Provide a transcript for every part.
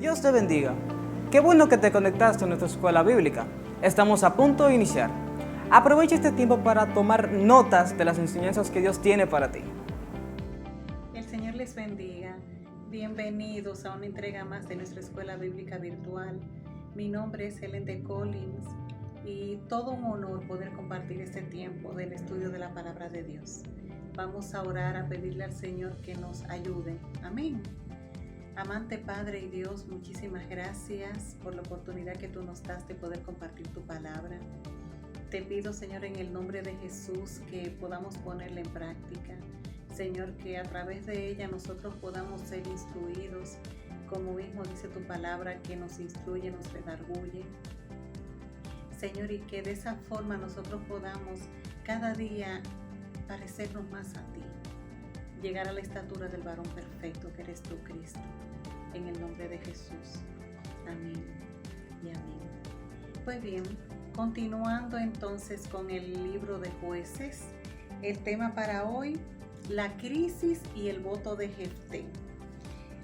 Dios te bendiga. Qué bueno que te conectaste a nuestra escuela bíblica. Estamos a punto de iniciar. Aprovecha este tiempo para tomar notas de las enseñanzas que Dios tiene para ti. El Señor les bendiga. Bienvenidos a una entrega más de nuestra escuela bíblica virtual. Mi nombre es Helen de Collins y todo un honor poder compartir este tiempo del estudio de la palabra de Dios. Vamos a orar, a pedirle al Señor que nos ayude. Amén. Amante Padre y Dios, muchísimas gracias por la oportunidad que tú nos das de poder compartir tu palabra. Te pido, Señor, en el nombre de Jesús, que podamos ponerla en práctica. Señor, que a través de ella nosotros podamos ser instruidos, como mismo dice tu palabra, que nos instruye, nos redarguye. Señor, y que de esa forma nosotros podamos cada día parecernos más a ti, llegar a la estatura del varón perfecto que eres tú, Cristo. En el nombre de Jesús. Amén y amén. Pues bien, continuando entonces con el libro de Jueces, el tema para hoy, la crisis y el voto de Jefté.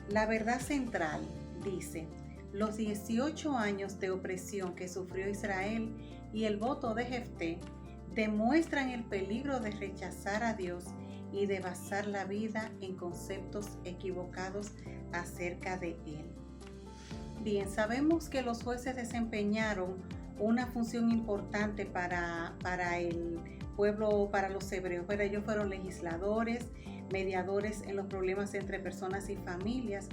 La verdad central dice: los 18 años de opresión que sufrió Israel y el voto de Jefté demuestran el peligro de rechazar a Dios y de basar la vida en conceptos equivocados acerca de Él. Bien, sabemos que los jueces desempeñaron una función importante para el pueblo, para los hebreos, pero ellos fueron legisladores, mediadores en los problemas entre personas y familias,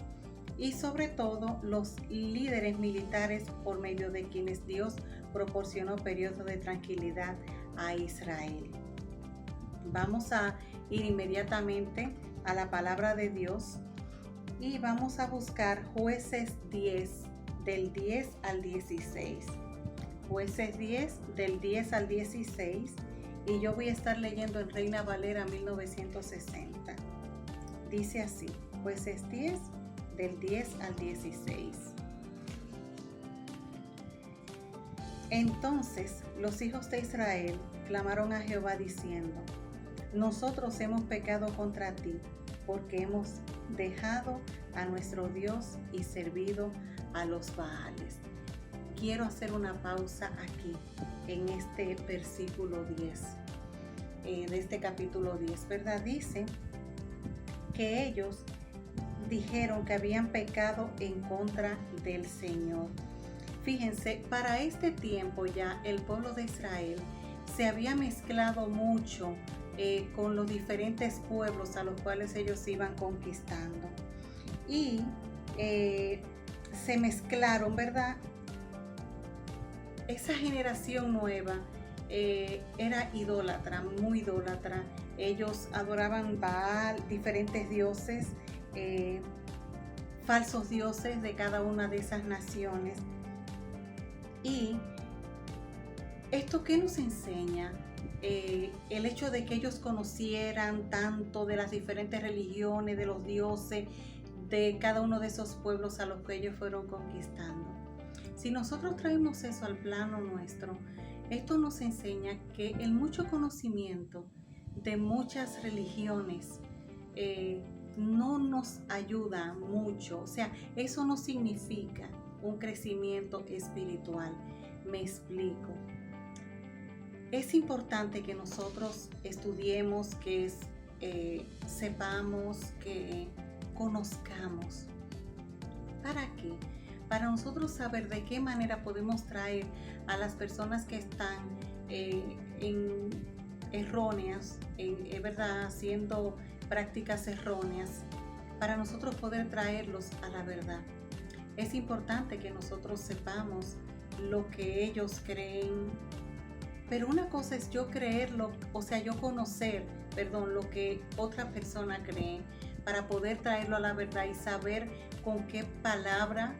y sobre todo los líderes militares por medio de quienes Dios proporcionó periodos de tranquilidad a Israel. Vamos a ir inmediatamente a la palabra de Dios y vamos a buscar Jueces 10, del 10 al 16. Jueces 10, del 10 al 16, y yo voy a estar leyendo en Reina Valera 1960. Dice así, Jueces 10, del 10 al 16. Entonces los hijos de Israel clamaron a Jehová diciendo: nosotros hemos pecado contra ti, porque hemos dejado a nuestro Dios y servido a los Baales. Quiero hacer una pausa aquí, en este versículo 10, de este capítulo 10, ¿verdad? Dice que ellos dijeron que habían pecado en contra del Señor. Fíjense, para este tiempo ya el pueblo de Israel se había mezclado mucho con los diferentes pueblos a los cuales ellos iban conquistando. Y se mezclaron, ¿verdad? Esa generación nueva era idólatra, muy idólatra. Ellos adoraban Baal, diferentes dioses, falsos dioses de cada una de esas naciones. Y ¿esto qué nos enseña? El hecho de que ellos conocieran tanto de las diferentes religiones, de los dioses, de cada uno de esos pueblos a los que ellos fueron conquistando. Si nosotros traemos eso al plano nuestro, esto nos enseña que el mucho conocimiento de muchas religiones no nos ayuda mucho. O sea, eso no significa un crecimiento espiritual. Me explico. Es importante que nosotros estudiemos, que sepamos, que conozcamos. ¿Para qué? Para nosotros saber de qué manera podemos traer a las personas que están erróneas, ¿verdad? Haciendo prácticas erróneas, para nosotros poder traerlos a la verdad. Es importante que nosotros sepamos lo que ellos creen. Pero una cosa es yo creerlo, o sea, yo conocer, lo que otra persona cree, para poder traerlo a la verdad y saber con qué palabra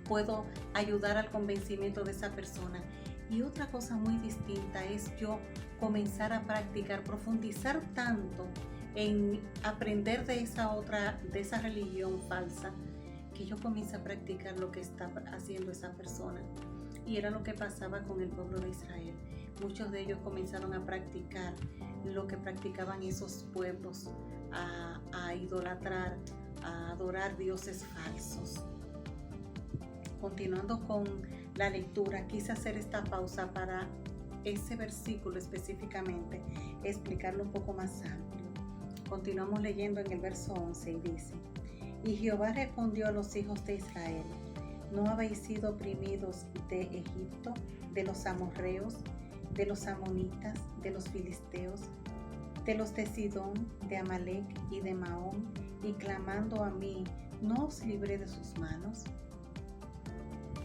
puedo ayudar al convencimiento de esa persona. Y otra cosa muy distinta es yo comenzar a practicar, profundizar tanto en aprender de esa religión falsa, que yo comience a practicar lo que está haciendo esa persona. Y era lo que pasaba con el pueblo de Israel. Muchos de ellos comenzaron a practicar lo que practicaban esos pueblos, a idolatrar, a adorar dioses falsos. continuando con la lectura, quise hacer esta pausa para ese versículo específicamente, explicarlo un poco más amplio. Continuamos leyendo en el verso 11 y dice: y Jehová respondió a los hijos de Israel: ¿no habéis sido oprimidos de Egipto, de los amorreos, de los amonitas, de los filisteos, de los de Sidón, de Amalec y de Maón, y clamando a mí, no os libré de sus manos?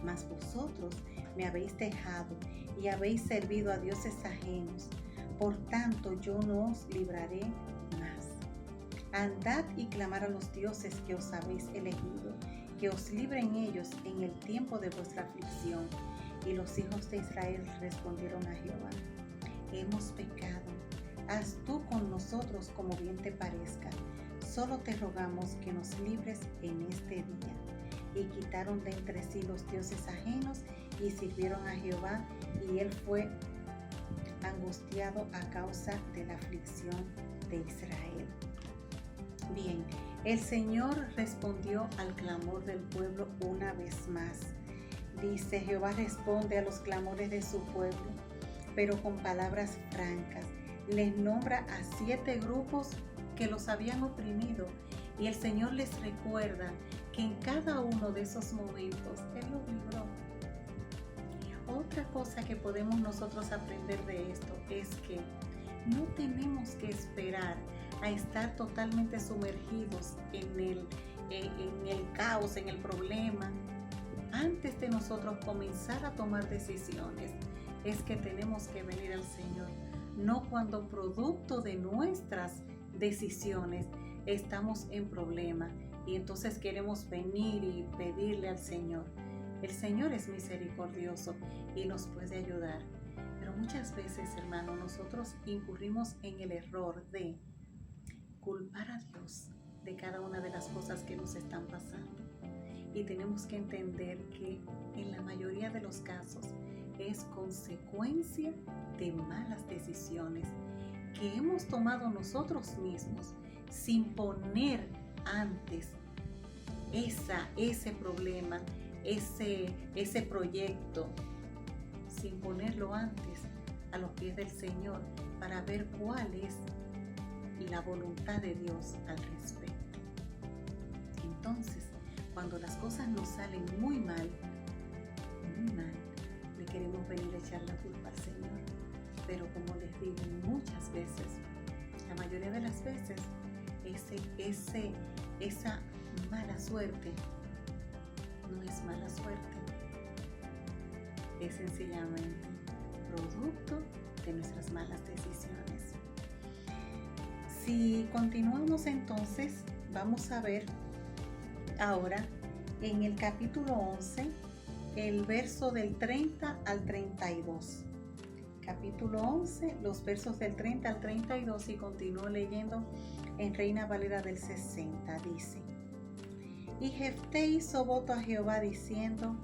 Mas vosotros me habéis dejado y habéis servido a dioses ajenos, por tanto yo no os libraré más. Andad y clamad a los dioses que os habéis elegido, que os libren ellos en el tiempo de vuestra aflicción. Y los hijos de Israel respondieron a Jehová: hemos pecado, haz tú con nosotros como bien te parezca, solo te rogamos que nos libres en este día. Y quitaron de entre sí los dioses ajenos y sirvieron a Jehová, y él fue angustiado a causa de la aflicción de Israel. Bien, el Señor respondió al clamor del pueblo una vez más. Dice: Jehová responde a los clamores de su pueblo, pero con palabras francas. Les nombra a 7 grupos que los habían oprimido, y el Señor les recuerda que en cada uno de esos momentos Él los libró. Otra cosa que podemos nosotros aprender de esto es que no tenemos que esperar a estar totalmente sumergidos en el caos, en el problema. Antes de nosotros comenzar a tomar decisiones, es que tenemos que venir al Señor, no cuando producto de nuestras decisiones estamos en problema y entonces queremos venir y pedirle al Señor. El Señor es misericordioso y nos puede ayudar, pero muchas veces, hermano, nosotros incurrimos en el error de culpar a Dios de cada una de las cosas que nos están pasando. Y tenemos que entender que en la mayoría de los casos es consecuencia de malas decisiones que hemos tomado nosotros mismos sin poner antes ese problema, ese proyecto, sin ponerlo antes a los pies del Señor para ver cuál es la voluntad de Dios al respecto. Entonces, cuando las cosas nos salen muy mal, le queremos venir a echar la culpa al Señor. Pero como les digo, muchas veces, la mayoría de las veces, esa mala suerte no es mala suerte. Es sencillamente producto de nuestras malas decisiones. Si continuamos entonces, vamos a ver ahora en el capítulo 11, el verso del 30 al 32. Capítulo 11, los versos del 30 al 32, y continúo leyendo en Reina Valera del 60. Dice: y Jefté hizo voto a Jehová diciendo: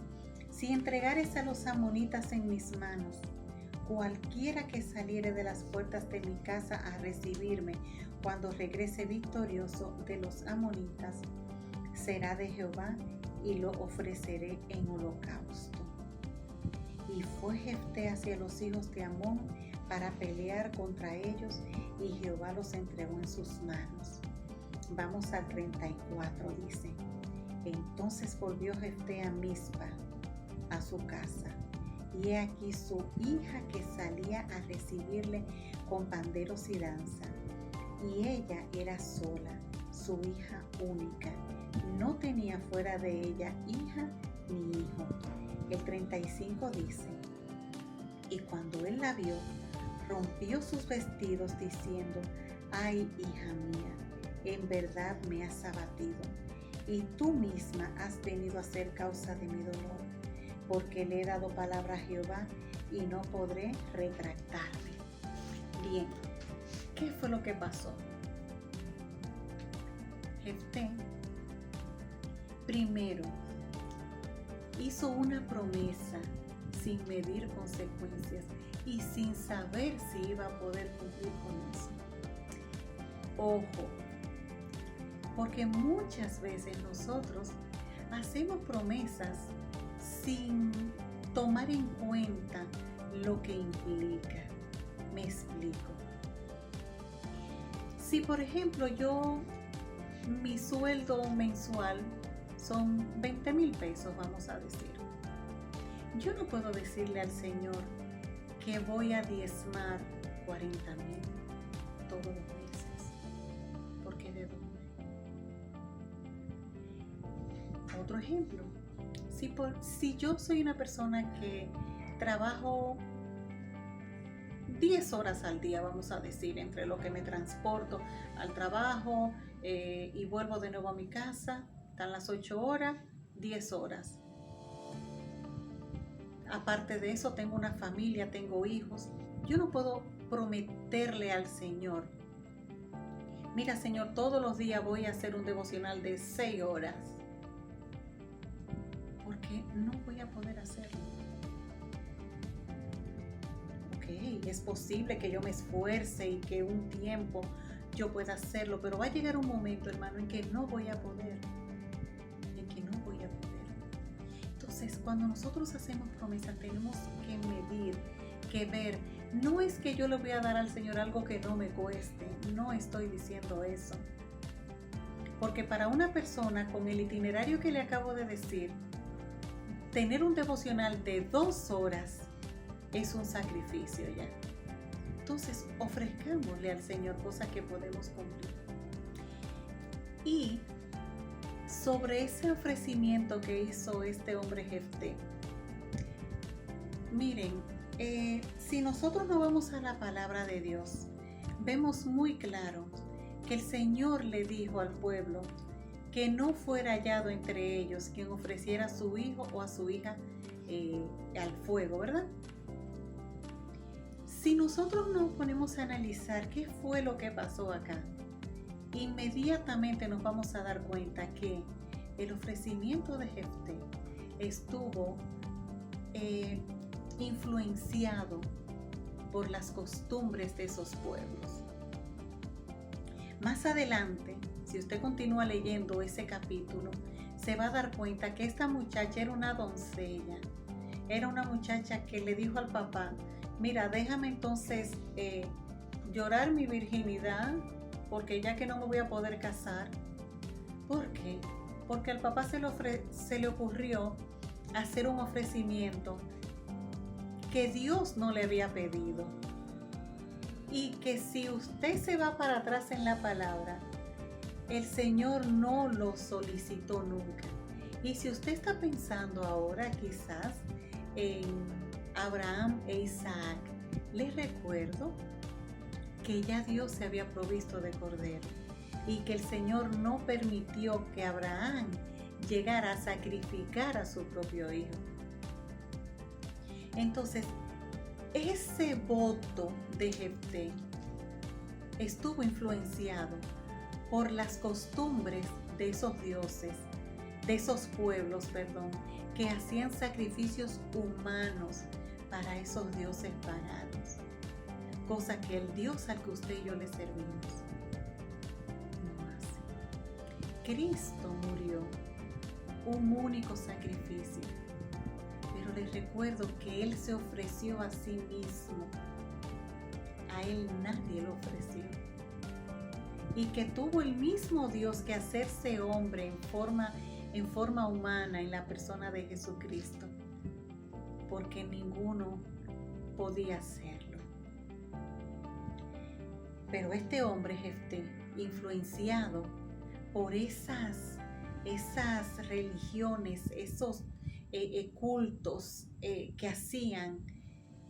si entregares a los amonitas en mis manos, cualquiera que saliere de las puertas de mi casa a recibirme cuando regrese victorioso de los amonitas, será de Jehová, y lo ofreceré en holocausto. Y fue Jefté hacia los hijos de Amón para pelear contra ellos, y Jehová los entregó en sus manos. Vamos al 34, dice: entonces volvió Jefté a Mizpa, a su casa, y he aquí su hija que salía a recibirle con panderos y danza, y ella era sola, su hija única, no tenía fuera de ella hija ni hijo. El 35 dice: y cuando él la vio, rompió sus vestidos diciendo: ay, hija mía, en verdad me has abatido, y tú misma has venido a ser causa de mi dolor, porque le he dado palabra a Jehová y no podré retractarme. Bien, ¿qué fue lo que pasó? Jefté primero hizo una promesa sin medir consecuencias y sin saber si iba a poder cumplir con eso. Ojo, porque muchas veces nosotros hacemos promesas sin tomar en cuenta lo que implica. Me explico. Si por ejemplo mi sueldo mensual son 20,000 pesos, vamos a decir, yo no puedo decirle al Señor que voy a diezmar 40,000 todos los meses, porque ¿de dónde? Otro ejemplo, si yo soy una persona que trabajo 10 horas al día, vamos a decir, entre lo que me transporto al trabajo y vuelvo de nuevo a mi casa, están las 8 horas, 10 horas. Aparte de eso, tengo una familia, tengo hijos. Yo no puedo prometerle al Señor, mira Señor, todos los días voy a hacer un devocional de 6 horas, porque no voy a poder hacerlo. Es posible que yo me esfuerce y que un tiempo yo pueda hacerlo, pero va a llegar un momento, hermano, en que no voy a poder. Entonces, cuando nosotros hacemos promesas, tenemos que medir, que ver. No es que yo le voy a dar al Señor algo que no me cueste, no estoy diciendo eso. Porque para una persona con el itinerario que le acabo de decir, tener un devocional de 2 horas es un sacrificio ya. Entonces, ofrezcámosle al Señor cosas que podemos cumplir. Y sobre ese ofrecimiento que hizo este hombre Jefté, miren, si nosotros no vamos a la palabra de Dios, vemos muy claro que el Señor le dijo al pueblo que no fuera hallado entre ellos quien ofreciera a su hijo o a su hija al fuego, ¿verdad? Si nosotros nos ponemos a analizar qué fue lo que pasó acá, inmediatamente nos vamos a dar cuenta que el ofrecimiento de Jefté estuvo influenciado por las costumbres de esos pueblos. Más adelante, si usted continúa leyendo ese capítulo, se va a dar cuenta que esta muchacha era una doncella, era una muchacha que le dijo al papá, mira, déjame entonces llorar mi virginidad, porque ya que no me voy a poder casar. ¿Por qué? Porque al papá se le ocurrió hacer un ofrecimiento que Dios no le había pedido. Y que si usted se va para atrás en la palabra, el Señor no lo solicitó nunca. Y si usted está pensando ahora quizás en Abraham e Isaac, les recuerdo que ya Dios se había provisto de cordero y que el Señor no permitió que Abraham llegara a sacrificar a su propio hijo. Entonces, ese voto de Jefté estuvo influenciado por las costumbres de esos dioses, de esos pueblos, que hacían sacrificios humanos para esos dioses paganos, cosa que el Dios al que usted y yo le servimos no hace. Cristo murió un único sacrificio, pero les recuerdo que Él se ofreció a sí mismo, a Él nadie lo ofreció, y que tuvo el mismo Dios que hacerse hombre en forma humana en la persona de Jesucristo, porque ninguno podía hacerlo. Pero este hombre Jefté, influenciado por esas religiones, esos cultos que hacían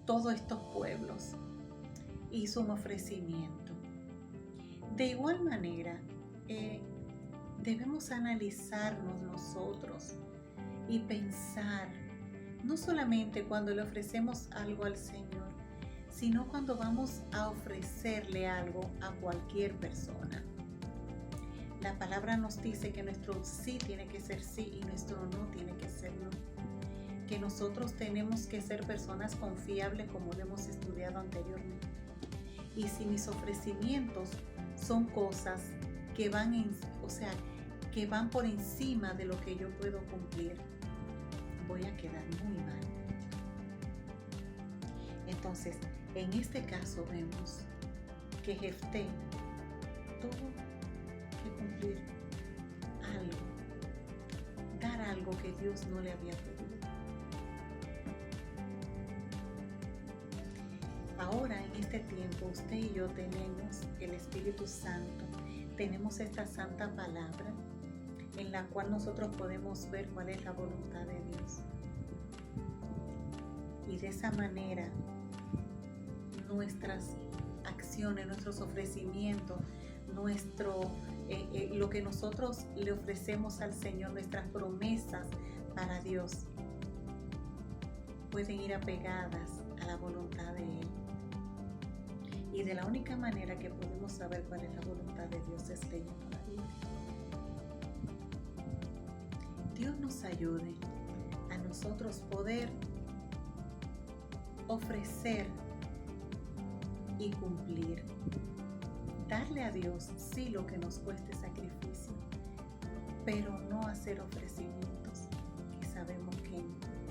todos estos pueblos, hizo un ofrecimiento. De igual manera, debemos analizarnos nosotros y pensar, no solamente cuando le ofrecemos algo al Señor, sino cuando vamos a ofrecerle algo a cualquier persona. La palabra nos dice que nuestro sí tiene que ser sí y nuestro no tiene que ser no. Que nosotros tenemos que ser personas confiables, como lo hemos estudiado anteriormente. Y si mis ofrecimientos son cosas que van por encima de lo que yo puedo cumplir, voy a quedar muy mal. Entonces, en este caso vemos que Jefté tuvo que cumplir algo, dar algo que Dios no le había pedido. Ahora, en este tiempo, usted y yo tenemos el Espíritu Santo, tenemos esta santa palabra en la cual nosotros podemos ver cuál es la voluntad de Dios. Y de esa manera, nuestras acciones, nuestros ofrecimientos, lo que nosotros le ofrecemos al Señor, nuestras promesas para Dios, pueden ir apegadas a la voluntad de Él. Y de la única manera que podemos saber cuál es la voluntad de Dios es leyendo la Biblia. Dios nos ayude a nosotros poder ofrecer y cumplir. Darle a Dios sí lo que nos cueste sacrificio, pero no hacer ofrecimientos que sabemos que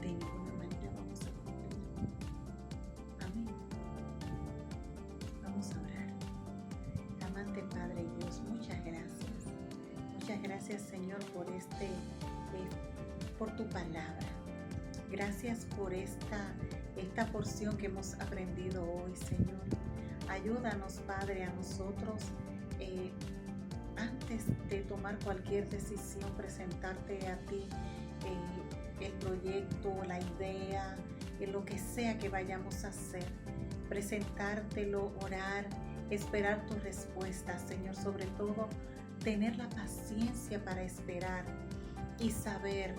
de ninguna manera vamos a cumplir. Amén. Vamos a orar. Amante Padre Dios, muchas gracias. Muchas gracias, Señor, por tu palabra. Gracias por esta porción que hemos aprendido hoy, Señor. Ayúdanos, Padre, a nosotros antes de tomar cualquier decisión, presentarte a ti el proyecto, la idea, lo que sea que vayamos a hacer, presentártelo, orar, esperar tu respuesta, Señor. Sobre todo, tener la paciencia para esperar y saber,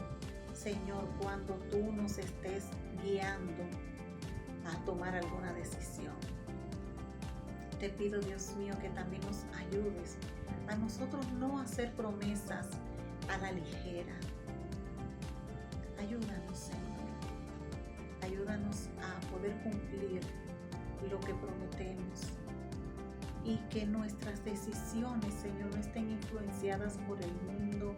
Señor, cuando tú nos estés guiando a tomar alguna decisión. Te pido, Dios mío, que también nos ayudes a nosotros no hacer promesas a la ligera. Ayúdanos, Señor. Ayúdanos a poder cumplir lo que prometemos y que nuestras decisiones, Señor, no estén influenciadas por el mundo,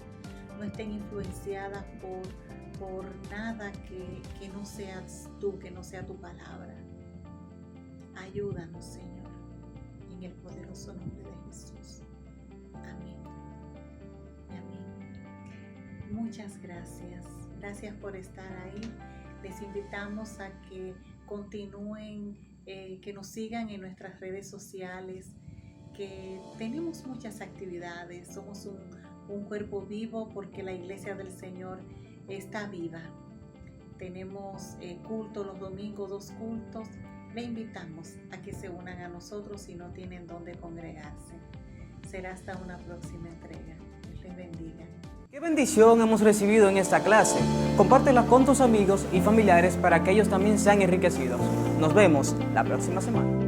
no estén influenciadas por nada que no seas tú, que no sea tu palabra. Ayúdanos, Señor, en el poderoso nombre de Jesús. Amén. Amén. Muchas gracias. Gracias por estar ahí. Les invitamos a que continúen, que nos sigan en nuestras redes sociales, que tenemos muchas actividades. Somos un cuerpo vivo porque la Iglesia del Señor está viva. Tenemos culto los domingos, 2 cultos. Le invitamos a que se unan a nosotros si no tienen dónde congregarse. Será hasta una próxima entrega. Dios les bendiga. ¿Qué bendición hemos recibido en esta clase? Compártela con tus amigos y familiares para que ellos también sean enriquecidos. Nos vemos la próxima semana.